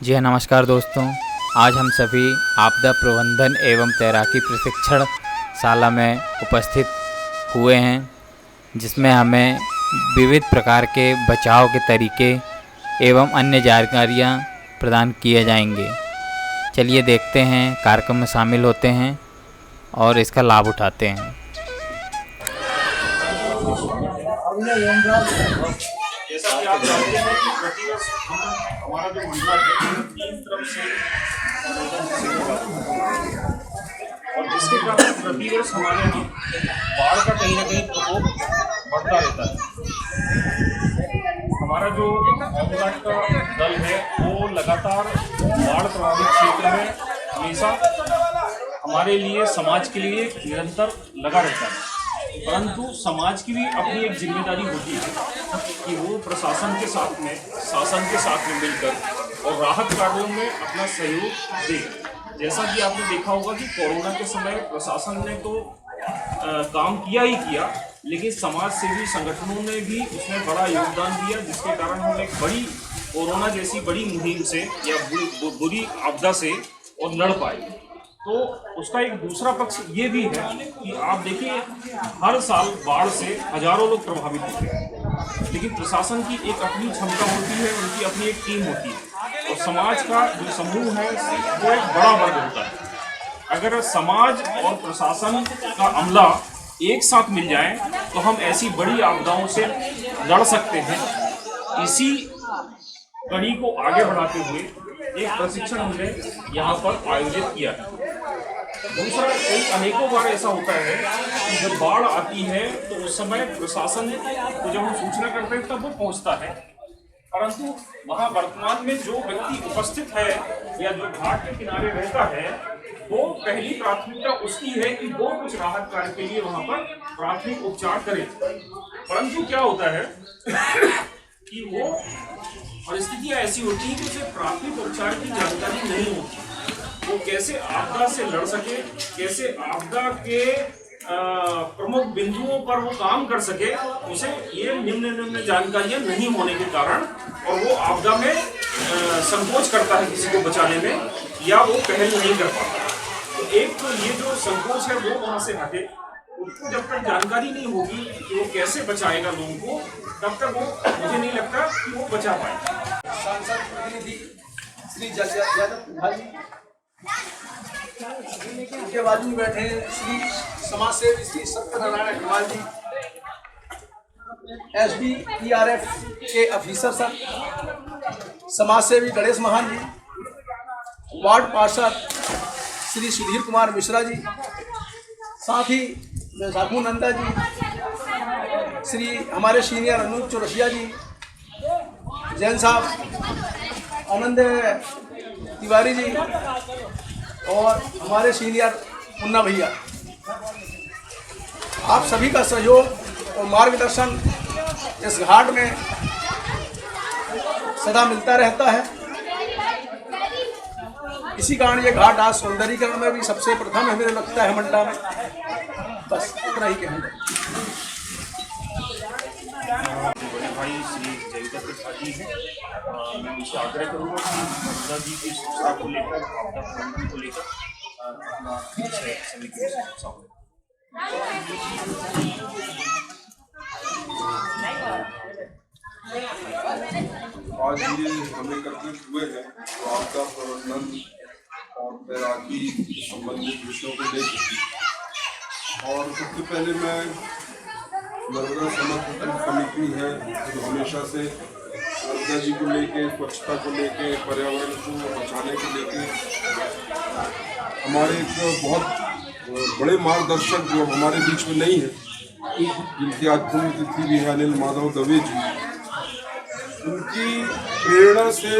जी हाँ, नमस्कार दोस्तों। आज हम सभी आपदा प्रबंधन एवं तैराकी प्रशिक्षण शाला में उपस्थित हुए हैं, जिसमें हमें विविध प्रकार के बचाव के तरीके एवं अन्य जानकारियाँ प्रदान किए जाएंगे। चलिए देखते हैं, कार्यक्रम में शामिल होते हैं और इसका लाभ उठाते हैं। जैसा कि आप जानते हैं कि प्रतिवर्ष हमारा जो मंडला है तीन तरफ से और जिसके कारण प्रतिवर्ष हमारे यहाँ बाढ़ का कहीं ना कहीं प्रकोप बढ़ता रहता है। हमारा जो होमगार्ड का दल है वो लगातार बाढ़ प्रभावित क्षेत्र में हमेशा हमारे लिए, समाज के लिए निरंतर लगा रहता है। परंतु समाज की भी अपनी एक जिम्मेदारी होती है कि वो प्रशासन के साथ में, शासन के साथ में मिलकर और राहत कार्यों में अपना सहयोग दे। जैसा कि आपने देखा होगा कि कोरोना के समय प्रशासन ने तो काम किया ही किया, लेकिन समाज सेवी संगठनों ने भी उसमें बड़ा योगदान दिया, जिसके कारण हम एक बड़ी कोरोना जैसी बड़ी मुहिम से या बुरी आपदा से और लड़ पाए। तो उसका एक दूसरा पक्ष ये भी है कि आप देखिए, हर साल बाढ़ से हजारों लोग प्रभावित होते हैं, लेकिन प्रशासन की एक अपनी क्षमता होती है, उनकी अपनी एक टीम होती है और समाज का जो समूह है वो एक बड़ा वर्ग होता है। अगर समाज और प्रशासन का अमला एक साथ मिल जाए तो हम ऐसी बड़ी आपदाओं से लड़ सकते हैं। इसी कड़ी को आगे बढ़ाते हुए एक प्रशिक्षण हमने यहाँ पर आयोजित किया है। दूसरा, कई अनेकों बार ऐसा होता है कि जब बाढ़ आती है तो उस समय प्रशासन को जब हम सूचना करते हैं तब वो पहुंचता है, परंतु वहाँ वर्तमान में जो व्यक्ति उपस्थित है या जो घाट के किनारे रहता है, वो पहली प्राथमिकता उसकी है कि वो कुछ राहत कार्य के लिए वहाँ पर प्राथमिक उपचार करे। परंतु क्या होता है कि वो परिस्थितियां ऐसी होती है कि उसे प्राथमिक उपचार की जानकारी नहीं होती, वो कैसे आपदा से लड़ सके, कैसे आपदा के प्रमुख बिंदुओं पर वो काम कर सके, उसे ये निम्न जानकारियां नहीं होने के कारण और वो आपदा में संकोच करता है किसी को बचाने में, या वो पहल नहीं कर पाता। तो एक तो ये जो संकोच है वो वहां से हटे। उसको जब तक जानकारी नहीं होगी कि वो कैसे बचाएगा लोगों को, तब तक वो, मुझे नहीं लगता कि वो बचा पाएगा। सांसद प्रतिनिधि श्री यादव भाई, उनके बाजू में बैठे श्री समाज सेवी श्री सत्यनारायण अग्रवाल जी, SDPRF के ऑफिसर सर, समाज सेवी गणेश महान जी, वार्ड पार्षद श्री सुधीर कुमार मिश्रा जी, साथ ही बैसाखू नंदा जी, श्री हमारे सीनियर अनूप चौरसिया जी, जैन साहब आनंद तिवारी जी और हमारे सीनियर मुन्ना भैया, आप सभी का सहयोग और मार्गदर्शन इस घाट में सदा मिलता रहता है। इसी कारण ये घाट आज सौंदर्यीकरण में भी सबसे प्रथम है, मुझे लगता है मंडला में। बस इतना ही कहूँगा। बड़े भाई श्री जयदत्त त्रिपाठी हैं, मैं उनसे आग्रह करूँगा कि आपदा जी की सुरक्षा को लेकर, आपदा प्रबंधन को लेकर अपना सभी को समझाएं। आज ये हम एकत्रित हुए हैं तो आपदा प्रबंधन और तैराकी संबंधित विषयों को लेकर, और सबसे पहले मैं नर्मदा समर्थन समिति है जो हमेशा से नर्मदा जी को लेके, स्वच्छता को लेके, पर्यावरण को बचाने को लेके हमारे एक बहुत बड़े मार्गदर्शक जो हमारे बीच में नहीं है, जिनकी आज पुण्यतिथि भी है, अनिल माधव दवे जी, उनकी प्रेरणा से,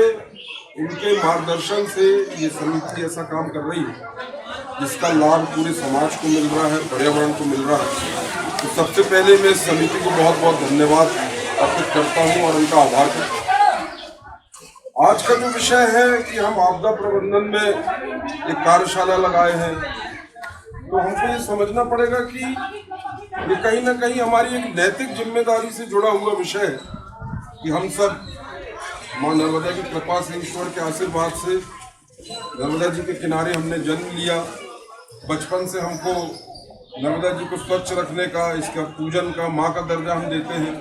उनके मार्गदर्शन से ये समिति ऐसा काम कर रही है जिसका लाभ पूरे समाज को मिल रहा है, पर्यावरण को मिल रहा है। तो सबसे पहले मैं इस समिति को बहुत बहुत धन्यवाद अर्पित करता हूँ और उनका आभार करता हूँ। आज का जो विषय है कि हम आपदा प्रबंधन में एक कार्यशाला लगाए हैं, तो हमको ये समझना पड़ेगा कि ये कहीं ना कहीं हमारी एक नैतिक जिम्मेदारी से जुड़ा हुआ विषय है कि हम सब माँ नर्मदा की कृपा से, ईश्वर के आशीर्वाद से नर्मदा जी के किनारे हमने जन्म लिया। बचपन से हमको नर्मदा जी को स्वच्छ रखने का, इसका पूजन का माँ का दर्जा हम देते हैं।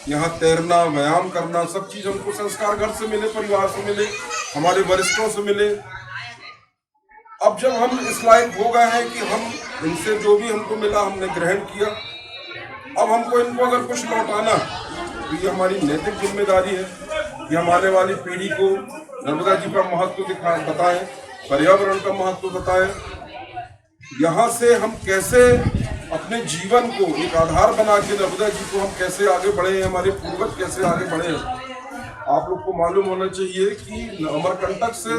यहाँ तैरना, व्यायाम करना, सब चीज़ हमको संस्कार घर से मिले, परिवार से मिले, हमारे वरिष्ठों से मिले। अब जब हम इस लायक हो गए हैं कि हम इनसे जो भी हमको मिला हमने ग्रहण किया, अब हमको इनको अगर कुछ लौटाना तो ये हमारी नैतिक जिम्मेदारी है कि हम आने वाली पीढ़ी को नर्मदा जी का महत्व बताएं, पर्यावरण का महत्व बताएं। यहाँ से हम कैसे अपने जीवन को एक आधार बना के नर्मदा जी को हम कैसे आगे बढ़े हैं, हमारे पूर्वज कैसे आगे बढ़े हैं। आप लोग को मालूम होना चाहिए कि अमरकंटक से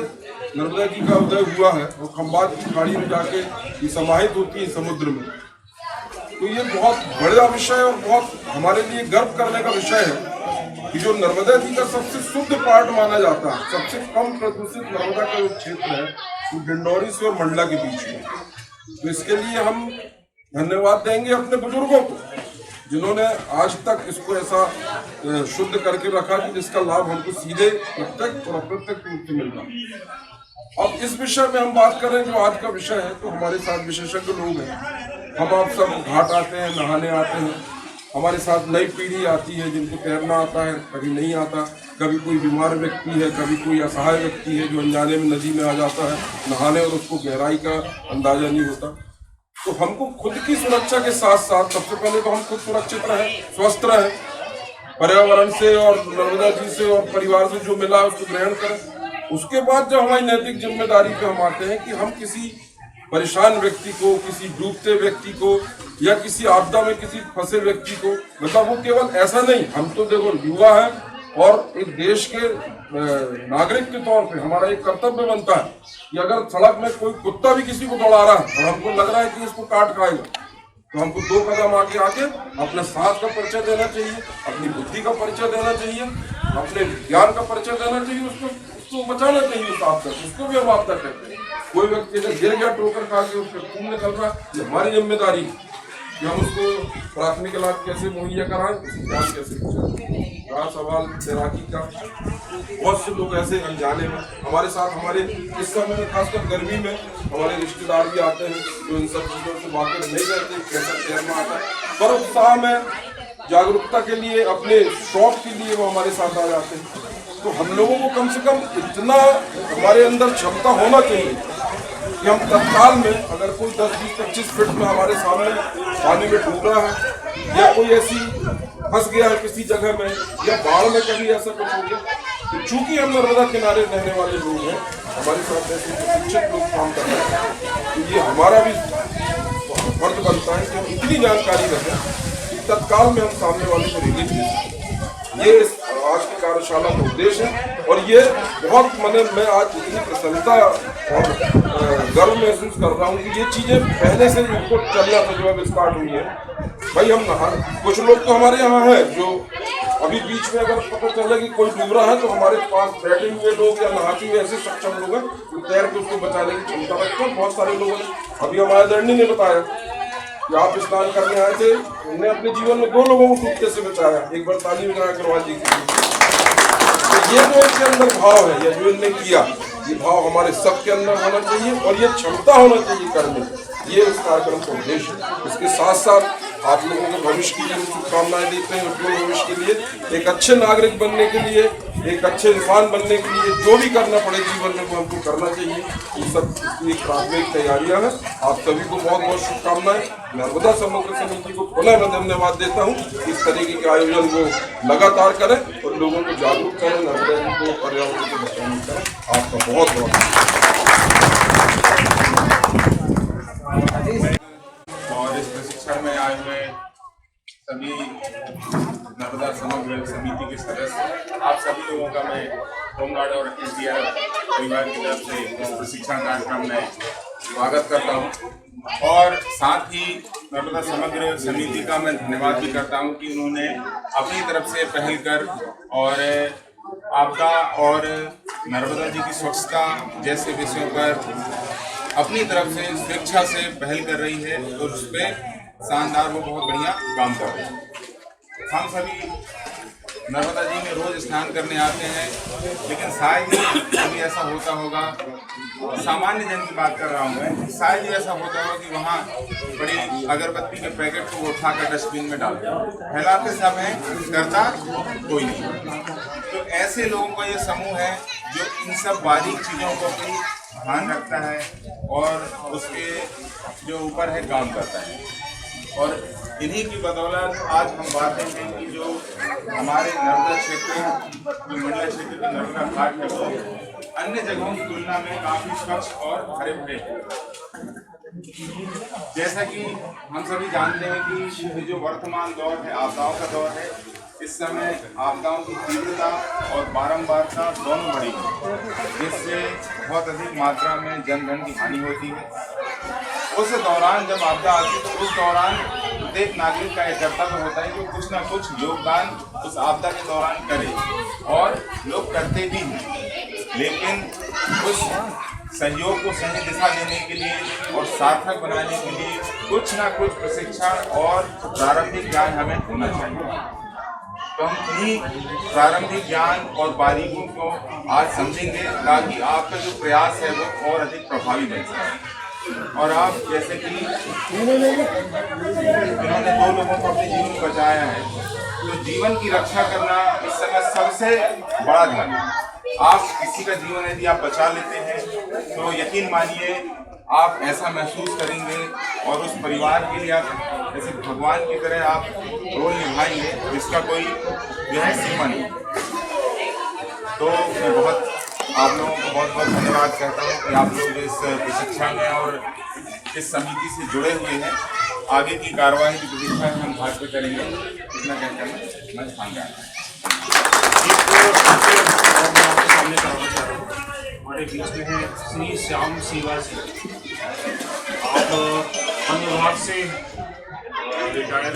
नर्मदा जी का उदय हुआ है और खंबात की खाड़ी में जाके ये समाहित होती है समुद्र में। तो ये बहुत बड़ा विषय और बहुत हमारे लिए गर्व करने का विषय है कि जो नर्मदा जी का सबसे शुद्ध पार्ट माना जाता है, सबसे कम प्रदूषित नर्मदा का जो क्षेत्र है वो डिंडौरी से और मंडला के बीच में। तो इसके लिए हम धन्यवाद देंगे अपने बुजुर्गों को जिन्होंने आज तक इसको ऐसा शुद्ध करके रखा कि जिसका लाभ हमको सीधे प्रत्यक्ष और अप्रत्यक्ष रूप से मिल रहा। अब इस विषय में हम बात करें जो आज का विषय है, तो हमारे साथ विशेषज्ञ लोग हैं। हम आप सब घाट आते हैं, नहाने आते हैं। हमारे साथ नई पीढ़ी आती है जिनको तैरना आता है, कभी नहीं आता, कभी कोई बीमार व्यक्ति है, कभी कोई असहाय व्यक्ति है जो अनजाने में नदी में आ जाता है नहाने और उसको गहराई का अंदाजा नहीं होता। तो हमको खुद की सुरक्षा के साथ साथ सबसे पहले तो हम खुद सुरक्षित रहें, स्वस्थ रहें, पर्यावरण से और नर्मदा जी से और परिवार से जो मिला है उसको ग्रहण करें। उसके बाद जब हमारी नैतिक जिम्मेदारी पे हम आते हैं कि हम किसी परेशान व्यक्ति को, किसी डूबते व्यक्ति को या किसी आपदा में किसी फंसे व्यक्ति को, मतलब वो केवल ऐसा नहीं, हम तो देखो युवा है और एक देश के नागरिक के तौर पे हमारा एक कर्तव्य बनता है कि अगर सड़क में कोई कुत्ता भी किसी को दौड़ा रहा है और हमको लग रहा है कि इसको काट खाएगा, तो हमको 2 कदम आगे अपने साहस का परिचय देना चाहिए, अपनी बुद्धि का परिचय देना चाहिए, अपने ज्ञान का परिचय देना चाहिए, उसको बचाना चाहिए उस आपदा से। उसको भी हम आपदा कहते हैं। कोई व्यक्ति अगर गिर गया ठोकर खा के उसका खून निकल रहा है, ये हमारी जिम्मेदारी है कि हम उसको प्राथमिक इलाज कैसे मुहैया कराएं, जान कैसे पूछें। रहा सवाल तैराकी का, बहुत से लोग ऐसे अनजाने में हमारे साथ, हमारे इस समय में खासकर गर्मी में हमारे रिश्तेदार भी आते हैं जो इन सब चीज़ों से वाकिफ नहीं रहते, कैसा तैरना आता है, पर उत्साह में जागरूकता के लिए, अपने शौक के लिए वो हमारे साथ आ जाते हैं। तो हम लोगों को कम से कम इतना हमारे अंदर क्षमता होना चाहिए कि हम तत्काल में अगर कोई 10, 20, 25 फीट में हमारे सामने पानी में डूब रहा है या कोई ऐसी फंस गया है किसी जगह में या बाढ़ में कभी ऐसा कुछ हो गया, तो चूंकि हम नर्मदा किनारे रहने वाले लोग हैं, हमारे साथ ऐसे प्रशिक्षित लोग काम कर रहे हैं, तो ये हमारा भी फर्ज बनता है कि हम इतनी जानकारी रखें कि तत्काल में हम सामने वाले को रिलीफ दे सकें। ये आज की कार्यशाला का उद्देश्य है और ये बहुत मैं आज इतनी प्रसन्नता और गर्व महसूस कर रहा हूँ कि ये चीज़ें पहले से इनको चलना था जो अब स्टार्ट हुई है। भाई हम नहा, कुछ लोग तो हमारे यहाँ है जो अभी बीच में अगर पता चले कि कोई डूब रहा है तो हमारे पास बैठे हुए लोग या नहाते हुए ऐसे सक्षम लोग हैं जो तैर के उसको बचाने की क्षमता रखते हैं। बहुत सारे लोगों ने, अभी हमारे दर्णी ने बताया कि आप स्नान करने आए थे, उन्होंने अपने जीवन में 2 लोगों को डूबने से बचाया। एक बार ताली बजा अग्रवाल जी की। तो ये जो इनके अंदर भाव है या जो इनने किया, ये भाव हमारे सबके अंदर होना चाहिए और ये क्षमता होना चाहिए करने की। ये इस कार्यक्रम का उद्देश्य है। इसके साथ साथ आप लोगों के भविष्य के लिए शुभकामनाएं देते हैं। उज्ज्वल भविष्य के लिए, एक अच्छे नागरिक बनने के लिए, एक अच्छे इंसान बनने के लिए जो भी करना पड़े जीवन में वो हमको करना चाहिए। ये सब एक प्राथमिक तैयारियां हैं। आप सभी को बहुत बहुत शुभकामनाएं। नर्मदा समग्र समिति को पुनः मैं धन्यवाद देता हूँ। इस तरीके के आयोजन को लगातार करें और लोगों को जागरूक करें, नर्मदा जी को, पर्यावरण को बचाने करें। आपका बहुत बहुत और इस प्रशिक्षण में आए हुए सभी नर्मदा समग्र समिति के सदस्य, आप सभी लोगों का मैं होमगार्ड और एनडीआरएफ परिवार की तरफ से प्रशिक्षण कार्यक्रम में स्वागत करता हूं और साथ ही नर्मदा समग्र समिति का मैं धन्यवाद भी करता हूं कि उन्होंने अपनी तरफ से पहल कर और आपदा और नर्मदा जी की स्वच्छता जैसे विषयों पर अपनी तरफ से स्वेच्छा से पहल कर रही है और उस पर शानदार वो बहुत बढ़िया काम कर रहे हैं। हम सभी नर्मदा जी में रोज स्नान करने आते हैं, लेकिन शायद ही कभी ऐसा होता होगा, सामान्य जन की बात कर रहा हूँ मैं, शायद ही ऐसा होता होगा कि वहाँ बड़ी अगरबत्ती के पैकेट को उठाकर डस्टबिन में डाल दें। फैलाते समय करता कोई नहीं। तो ऐसे लोगों का ये समूह है जो इन सब बारीक चीज़ों को भी ध्यान रखता है और उसके जो ऊपर है काम करता है। और इन्हीं की बदौलत आज हम बातें हैं कि जो हमारे नर्मदा क्षेत्र, जो मंडला क्षेत्र के नर्मदा घाट है, वो अन्य जगहों की तुलना में काफ़ी स्वच्छ और हरे भरे हैं। जैसा कि हम सभी जानते हैं कि ये जो वर्तमान दौर है, आपदाओं का दौर है, इस समय आपदाओं की तीव्रता और बारंबारता दोनों बढ़ी है, जिससे बहुत अधिक मात्रा में जनधन की हानि होती है। उस दौरान जब आपदा आती है तो उस दौरान प्रत्येक नागरिक का एक कर्तव्य होता है कि कुछ ना कुछ योगदान उस आपदा के दौरान करे, और लोग करते भी हैं। लेकिन उस सहयोग को सही दिशा देने के लिए और सार्थक बनाने के लिए कुछ ना कुछ प्रशिक्षण और प्रारंभिक ज्ञान हमें होना चाहिए। तो हम इन्हीं प्रारंभिक ज्ञान और बारीकों को आज समझेंगे ताकि आपका जो प्रयास है वो और अधिक प्रभावी बन सके। और आप जैसे कि इन्होंने 2 लोगों को अपने जीवन बचाया है, तो जीवन की रक्षा करना इस समय सबसे बड़ा धर्म है। आप किसी का जीवन यदि आप बचा लेते हैं तो यकीन मानिए आप ऐसा महसूस करेंगे और उस परिवार के लिए आप जैसे भगवान की तरह आप रोल निभाएंगे, जिसका कोई जो है सीमा नहीं। तो मैं बहुत आप लोगों को बहुत बहुत धन्यवाद कहता हूँ कि आप लोग इस प्रशिक्षण में और इस समिति से जुड़े हुए हैं। आगे की कार्यवाही की प्रतीक्षा हम घाट पे करेंगे। इतना कहकर मैं स्थान हमारे बीच में है श्री श्याम सेवा जी। आप वन विभाग से रिटायर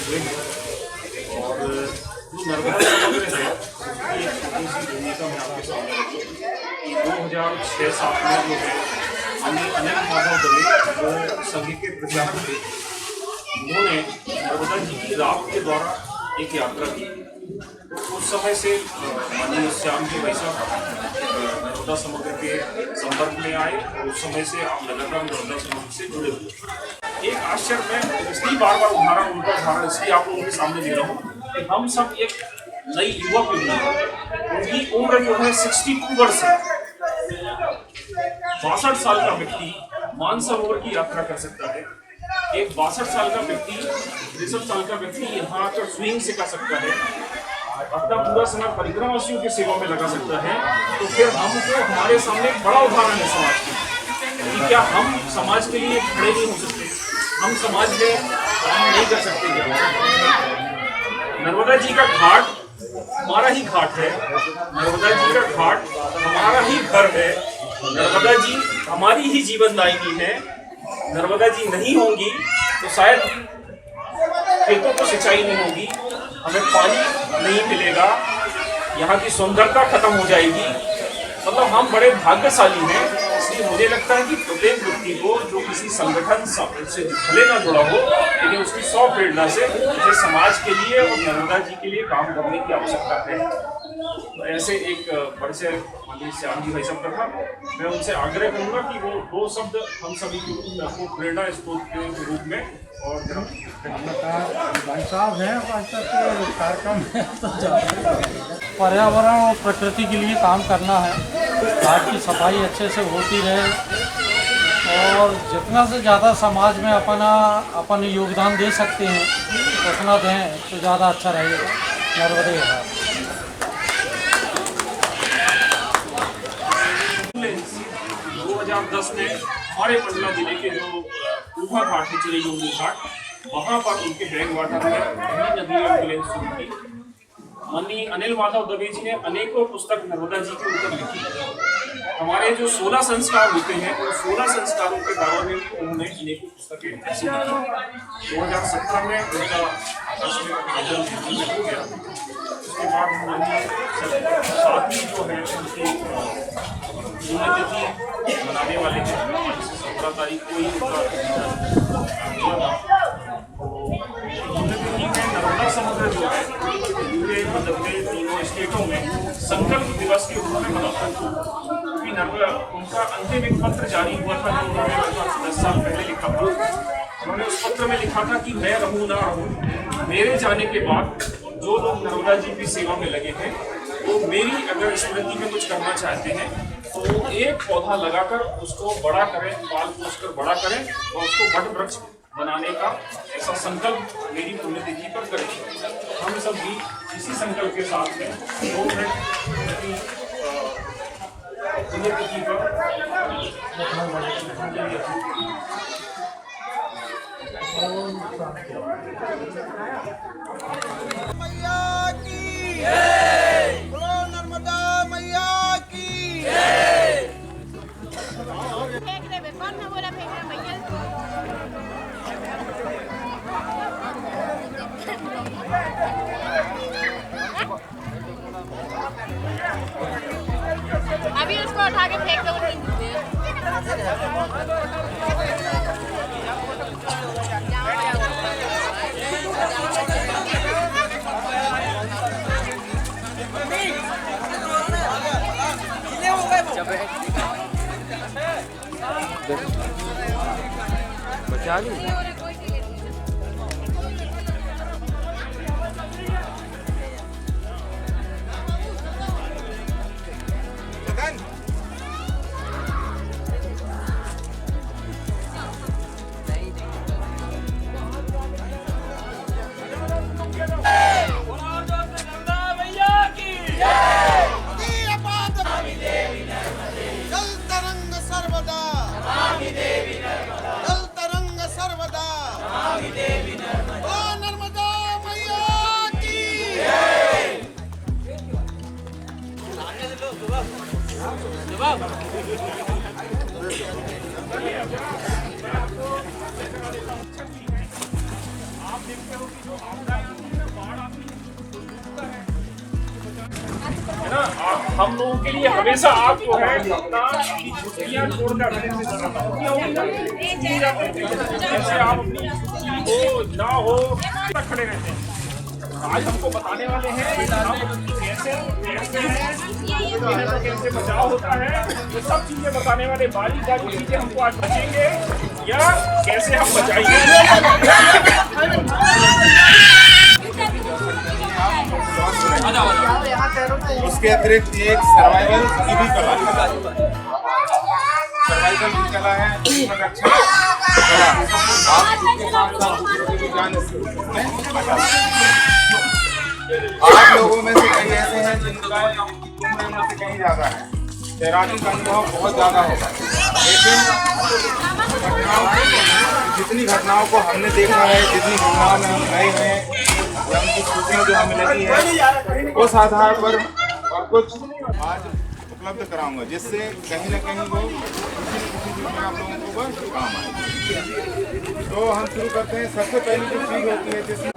हुए हैं और जो नर्मदा समग्र है उसकी एक छोटी सी भूमिका मैं आपके सामने रखूँ। 2006-7 में जो है अनिल माधव दवे जो संघ के प्रचारक थे, उन्होंने नर्मदा जी की रात के द्वारा एक यात्रा की। तो उस समय से माननीय श्याम जी भाई साहब नर्मदा समग्र के संपर्क में आए और उस समय से आप लगातार नर्मदा समग्र से जुड़े हुए। एक आश्चर्य में इसलिए बार बार उनका उदाहरण इसलिए आप लोगों के सामने दे रहा हूँ कि हम सब एक नई युवा पीढ़ी है, उनकी उम्र जो है 62 वर्ष है। 62 साल का व्यक्ति मानसरोवर की यात्रा कर सकता है। एक 62 साल का व्यक्ति, 63 साल का व्यक्ति यहाँ आकर स्विंग सिखा सकता है, अपना पूरा समय परिक्रमावासियों की सेवा में लगा सकता है। तो फिर हमको हमारे सामने एक बड़ा उदाहरण है समाज के कि क्या हम समाज के लिए खड़े नहीं हो सकते, हम समाज में काम नहीं कर सकते। नर्मदा जी का घाट हमारा ही घाट है, नर्मदा जी का घाट हमारा ही घर है, नर्मदा जी हमारी ही जीवनदायिनी है। नर्मदा जी नहीं होंगी तो शायद खेतों को सिंचाई नहीं होगी, हमें पानी नहीं मिलेगा, यहाँ की सुंदरता खत्म हो जाएगी। मतलब हम बड़े भाग्यशाली हैं। इसलिए मुझे लगता है कि प्रत्येक व्यक्ति को जो किसी संगठन से भले ना जुड़ा हो, लेकिन उसकी 100 प्रेरणा से मुझे समाज के लिए और नर्मदा जी के लिए काम करने की आवश्यकता है। तो ऐसे एक परिचय माननीय श्याम जी भाई साहब का था। मैं उनसे आग्रह करूंगा कि वो 2 शब्द हम सभी को प्रेरणा स्रोत के रूप में और भाई साहब हैं कार्यक्रम पर्यावरण और प्रकृति के लिए काम करना है, घाट की सफाई अच्छे से होती रहे और जितना से ज़्यादा समाज में अपन योगदान दे सकते हैं उतना दें तो ज़्यादा अच्छा रहेगा। नर्मदे घाट 2010 में हमारे मंडला जिले के जो ऊहा घाट है, चिरैयोगी घाट, वहाँ पर उनके बैक वाटर में पहली नदी एम्बुलेंस शुरू की। माननीय अनिल माधव दवे जी ने अनेकों पुस्तक नर्मदा जी के ऊपर लिखी। हमारे जो 16 संस्कार होते हैं उन 16 संस्कारों के बारे में उन्होंने अनेकों पुस्तकें ऐसी लिखी। 2017 में उनका हो गया। उसके बाद माननीय साथी जो है उनकी पुण्यतिथि मनाने वाले हैं। 17 तारीख को ही उनका पुण्यतिथि में नर्मदा समग्र जो है संकल्प दिवस के रूप में मनाता है। क्योंकि नर्मदा उनका अंतिम एक पत्र जारी हुआ था जो उन्होंने लगभग 10 साल पहले लिखा था। उन्होंने उस पत्र में लिखा था कि मैं रहूं ना रहूं, मेरे जाने के बाद जो लोग नर्मदा जी की सेवा में लगे हैं वो मेरी अगर स्मृति में कुछ करना चाहते हैं तो एक पौधा लगाकर उसको बड़ा करें, पाल पोस कर बड़ा करें और उसको वट वृक्ष बनाने का ऐसा संकल्प मेरी पुण्यतिथि पर करें। हम सब भी इसी संकल्प के साथ में 2 मिनट पुण्यतिथि पर मैया की जय, बोलो नर्मदा मैया की जय। फेंक दे, कौन ना बोला फेंक रहा मैया। अभी उसको उठा के फेंक दो। बचा ली। जल तरंग सर्वदा, जल तरंग सर्वदा, ओ नर्मदा मैया की है ना। हम लोगों के लिए हमेशा आप जो है अपना छुट्टियां छोड़कर जैसे आप अपनी हो ना हो खड़े रहते हैं। आज हमको बताने वाले हैं हम कैसे कैसे बचाव होता है, ये सब चीजें बताने वाले बारी बारी चीजें हमको आज बचेंगे या कैसे हम बचाएंगे। उसके अतिरिक्त एक सर्वाइवल की भी कला है। सर्वाइवल की कला है, जीवन रक्षा कला। आप इसके साथ साथ दूसरों की भी जान बचा सकते हैं। आप लोगों में से कई ऐसे हैं जिनका उम्र से कहीं ज्यादा है, तैराकी का अनुभव बहुत ज्यादा होगा, लेकिन जितनी घटनाओं को हमने देखा है, जितनी घटनाओं में हम गए हैं, उनकी सूचना जो हमें लगी है उस आधार पर और कुछ आज उपलब्ध कराऊंगा, जिससे कहीं ना कहीं वो किसी में आप लोगों को बस काम आए। तो हम शुरू करते हैं। सबसे पहली जो चीज होती है जिसमें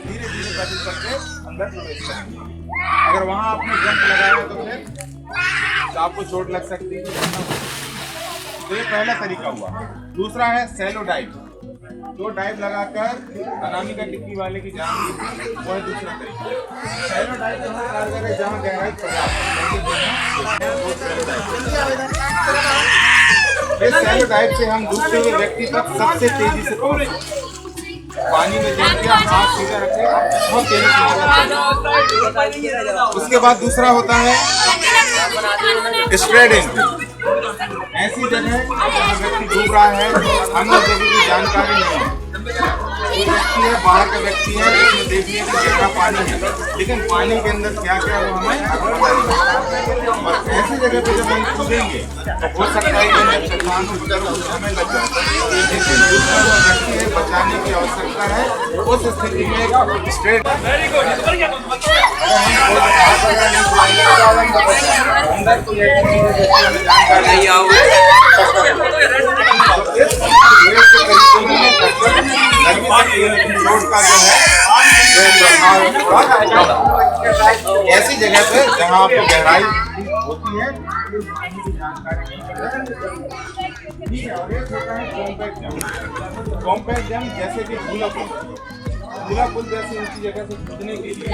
धीरे धीरे पैदल करके अंदर प्रवेश करेंगे। अगर वहाँ आपने जंप लगाया तो फिर आपको चोट लग सकती है। तो ये पहला तरीका हुआ। दूसरा है सैलो डाइव। तो डाइव लगाकर अनामिका टिक्की वाले की जान ली, वो है दूसरा तरीका। सैलो डाइव जहाँ कारगर है, जहाँ गहराई इस सैलो डाइव से हम डूबते हुए व्यक्ति तक सबसे तेजी से पहुंचे। पानी में जम के हाथ सीधा रखे, बहुत तेजी से। उसके बाद दूसरा होता है स्प्रेडिंग। ऐसी जगह जहाँ व्यक्ति डूब रहा है, हमें उस जगह की जानकारी नहीं है, कोई व्यक्ति है, बाहर का व्यक्ति है, उसमें देख लिया कि गहरा पानी है, लेकिन पानी के अंदर क्या क्या है वो हमें पता नहीं। और ऐसी जगह पे जब हम कूदेंगे तो हो सकता है कि अंदर चट्टान उतर हमें लग जाए, लेकिन दूसरा जो व्यक्ति है बचाने की आवश्यकता है। उस स्थिति में स्ट्रेट अंदर कोई ऐसी जानकारी ऐसी जगह पे जहाँ आपको गहराई होती है जानकारी। कॉम्पैक्ट जंप जैसे कि पूरा पुल जैसी ऊंची जगह से कूदने के लिए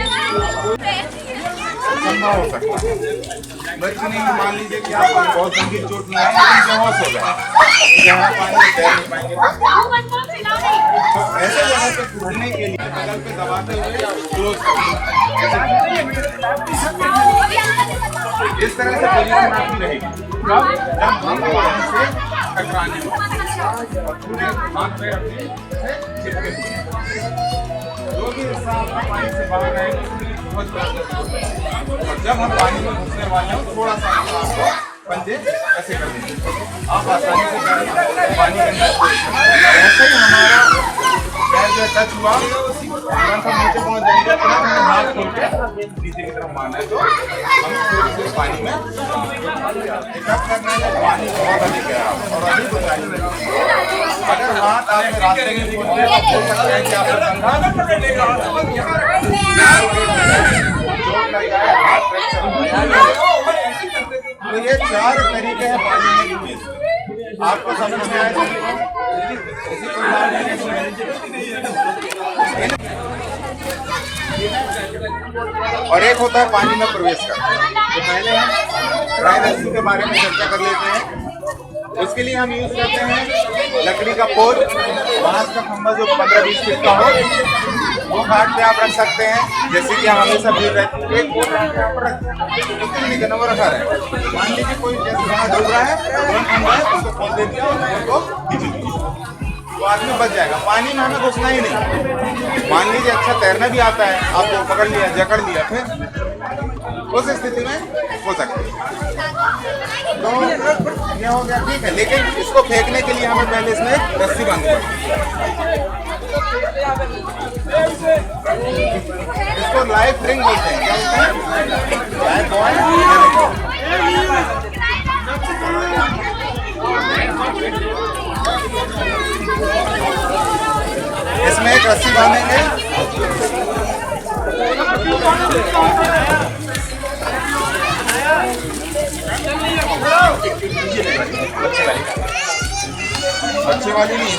संभव हो सकता है। बच्चे नहीं, मान लीजिए कि आप बहुत गंभीर चोट नहीं आई लेकिन बेहोश हो गए, गहरा पानी में तैर नहीं पाएंगे, तो ऐसे जगह पे कूदने के लिए बगल पे दबाते हुए क्लोज इस तरह से पोजीशन आपकी रहेगी जब हम पानी से टकराने और पूरे हाथ पैर अपने चिपके हुए, जो भी हिस्सा आपका पानी से बाहर आएगा उसमें बहुत और जब हम पानी में घुसने वाले हैं थोड़ा सा आपको पंजे ऐसे कर देंगे, आप आसानी से पानी के अंदर ऐसे ही हमारा पैर जो टच हुआ तुरंत हम नीचे पहुंच जाएंगे, तुरंत हमें हाथ खोल के नीचे की तरफ मारना है, तो हम थोड़ी देर पानी में पिकअप करना है। पानी बहुत अधिक है और अधिक ऊंचाई में, अगर हाथ आपके रास्ते में निकल गए आप बोल सकते हैं कि आपका कंधा चोट लग जाए, हाथ फ्रैक्चर हो जाए। तो ये 4 तरीके हैं पानी में डूबने के, आपको समझ में आए और एक होता है पानी में प्रवेश करना। तो पहले हम ड्राई रेस्क्यू के बारे में चर्चा कर लेते हैं। उसके लिए हम यूज करते हैं लकड़ी का पोल, बांस का खंभा जो 15-20 फीट का हो, वो घाट पे आप रख सकते हैं। जैसे कि हम हमेशा भीड़ रहती है, एक पोल नहीं करना, वो रखा रहे। मान लीजिए कोई जैसे वहाँ डूब रहा है, तुरंत हम उसको खोल दे दिया और उसको खींच दिया, तो आदमी बच जाएगा। पानी में हमें घुसना ही नहीं। मान लीजिए अच्छा तैरना भी आता है, आपको पकड़ लिया, जकड़ लिया, फिर उस स्थिति में हो सकती है। तो ये हो गया, ठीक है, लेकिन इसको फेंकने के लिए हमें पहले इसमें रस्सी बांधनी है। इसको लाइफ रिंग बोलते हैं। क्या बोलते हैं? Life boy. इसमें एक रस्सी बांधेंगे, अच्छी वाली नहीं,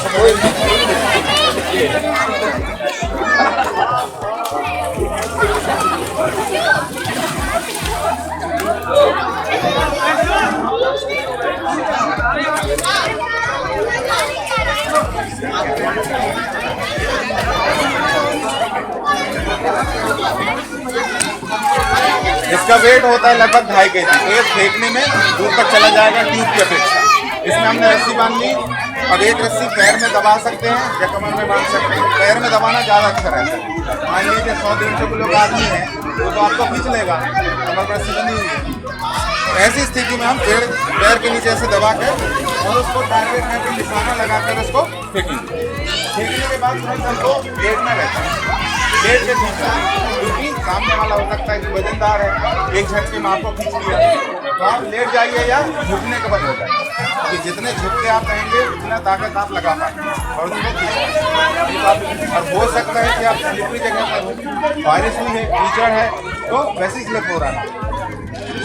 इसका वेट होता है लगभग 2.5 kg, तो ये फेंकने में दूर तक चला जाएगा ट्यूब की अपेक्षा। इसमें हमने रस्सी बांध ली। अब एक रस्सी पैर में दबा सकते हैं या कमर में बांध सकते हैं। पैर में दबाना ज़्यादा अच्छा रहता है। मान लीजिए 100-150 किलो का आदमी है तो आपको खींच लेगा, कमर पर रस्सी बंधी हुई है। ऐसी स्थिति में हम पैर के नीचे ऐसे दबा कर और उसको टारगेट करके निशाना लगाकर उसको फेंकेंगे। फेंकने के बाद हमको लेटना रहता है, लेट के खींचना, क्योंकि सामने वाला हो सकता है कि वजनदार है, एक झटके में आपको खींच लिया, तो आप लेट जाइए या झुकने के बंद हो जाए, क्योंकि जितने झुक के आप रहेंगे उतना ताकत आप लगा पाएंगे और उसको खींच। और हो सकता है कि आप स्लिपरी जगह पर हो, बारिश हुई है, कीचड़ है, तो वैसे ही स्लिप हो रहा है,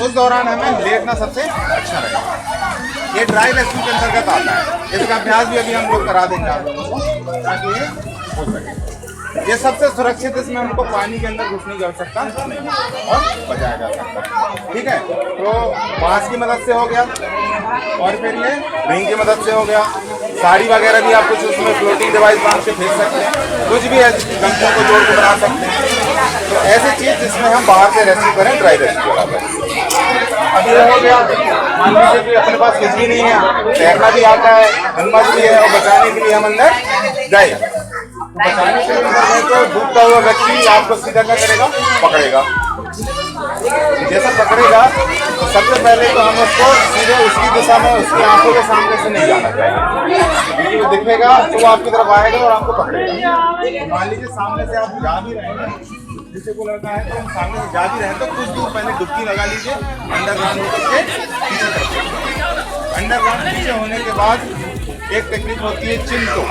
उस दौरान हमें लेटना सबसे अच्छा रहेगा। ये ड्राई रेस्क्यू के अंतर्गत आता है। इसका अभ्यास भी अभी हम लोग करा देंगे आप लोगों को, ताकि ये हो सके। ये सबसे सुरक्षित, इसमें हमको पानी के अंदर घुसने की आवश्यकता नहीं और बचाया जा सकता है। ठीक है, तो बांस की मदद से हो गया और फिर ये रिंग की मदद से हो गया। साड़ी वगैरह भी आप कुछ उसमें फ्लोटिंग डिवाइस बांध के फेंक सकते हैं, कुछ भी गमछों को जोड़ के बना सकते हैं। तो ऐसी चीज़ जिसमें हम बाहर से रेस्क्यू करें, ड्राई रेस्क्यू। अब ये हो गया, मान लीजिए कि अपने पास कुछ भी नहीं है, तैरना भी आता है, हिम्मत भी है और बचाने के लिए हम अंदर गए। बचाने के लिए तो डूबता हुआ व्यक्ति आपको सीधा क्या करेगा, पकड़ेगा। जैसा पकड़ेगा तो सबसे पहले तो हम उसको सीधे उसकी दिशा में, उसकी आंखों के सामने से नहीं जाना चाहिए, क्योंकि वो दिखेगा तो वो आपकी तरफ आएगा और आपको पकड़ेगा। मान लीजिए सामने से आप जा भी रहे हैं, जिसे को लगता है तो हम सामने से जा भी रहे हैं, तो कुछ दूर पहले डुबकी लगा लीजिए अंडरग्राउंड होकर के पीछे तरफ। अंडरग्राउंड पीछे होने के बाद एक टेक्निक होती है चिंतो,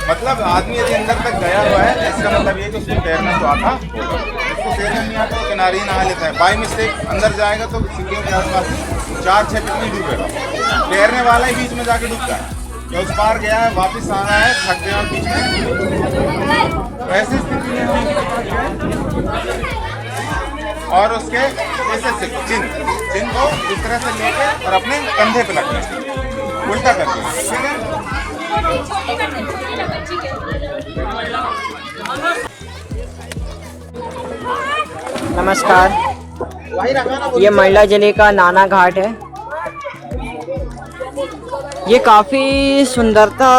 मतलब आदमी यदि अंदर तक गया हुआ है तो इसका मतलब ये कि उसको तैरना तो आता होगा। उसको तैरना नहीं आता तो किनारे ही नहा लेता है, बाई मिस्टेक अंदर जाएगा तो सीढ़ियों के आसपास 4-6 फीट में डूबेगा। तैरने वाला ही बीच में जाके डूबता है, या उस पार गया है वापस आना है, थक गया और बीच में तो ऐसी स्थिति में हम और उसके ऐसे से चिन को इस तरह से लेके और अपने कंधे पे रखना उल्टा करके, ठीक है। नमस्कार, ये मंडला जिले का नाना घाट है। ये काफ़ी सुंदरता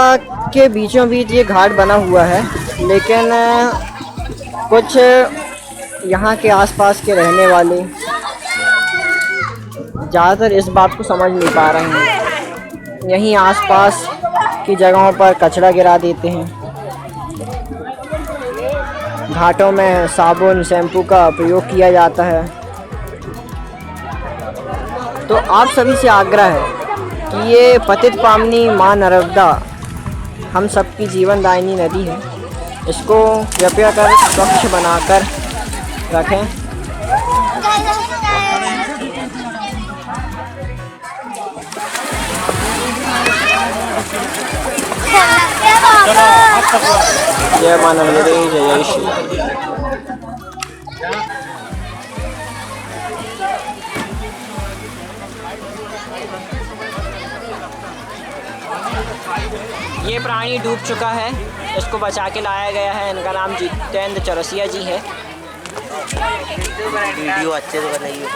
के बीचों बीच ये घाट बना हुआ है, लेकिन कुछ यहाँ के आसपास के रहने वाले ज़्यादातर इस बात को समझ नहीं पा रहे हैं। यहीं आसपास की जगहों पर कचरा गिरा देते हैं। घाटों में साबुन शैम्पू का प्रयोग किया जाता है। तो आप सभी से आग्रह है कि ये पतित पावनी माँ नर्मदा हम सबकी जीवनदायिनी नदी है, इसको कृपया कर स्वच्छ बनाकर रखें। जय माँ नर्मदे, जय श्री। ये प्राणी डूब चुका है, इसको बचा के लाया गया है। इनका नाम जितेंद्र चौरसिया जी है। वीडियो अच्छे से बनाइए।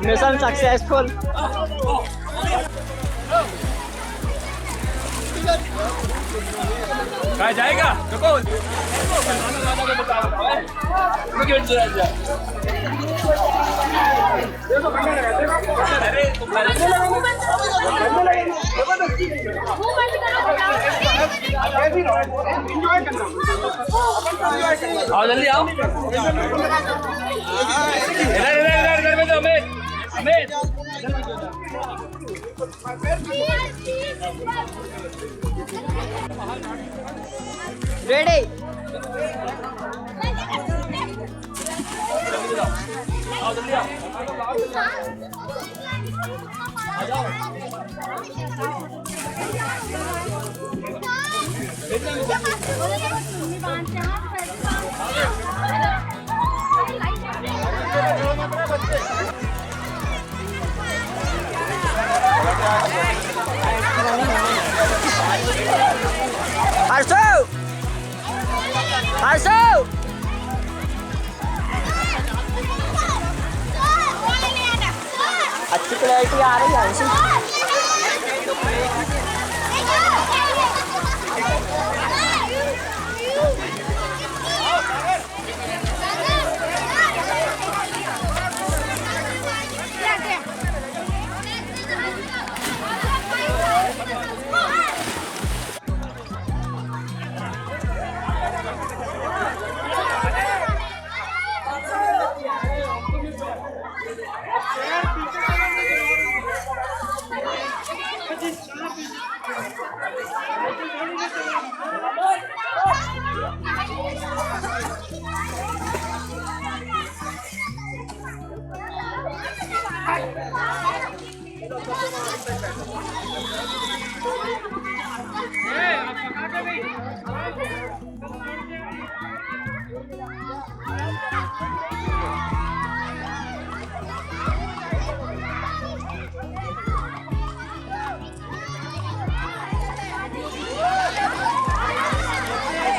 Mission successful. कहाँ जाएगा? आओ जल्दी आओ। इधर में तो अमित रेडी। आओ जल्दी आओ। आ जाओ। हर्षो, हर्षो, अच्छी क्लैरिटी आ रही है हर्षो।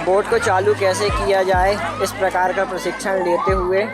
बोट को चालू कैसे किया जाए इस प्रकार का प्रशिक्षण लेते हुए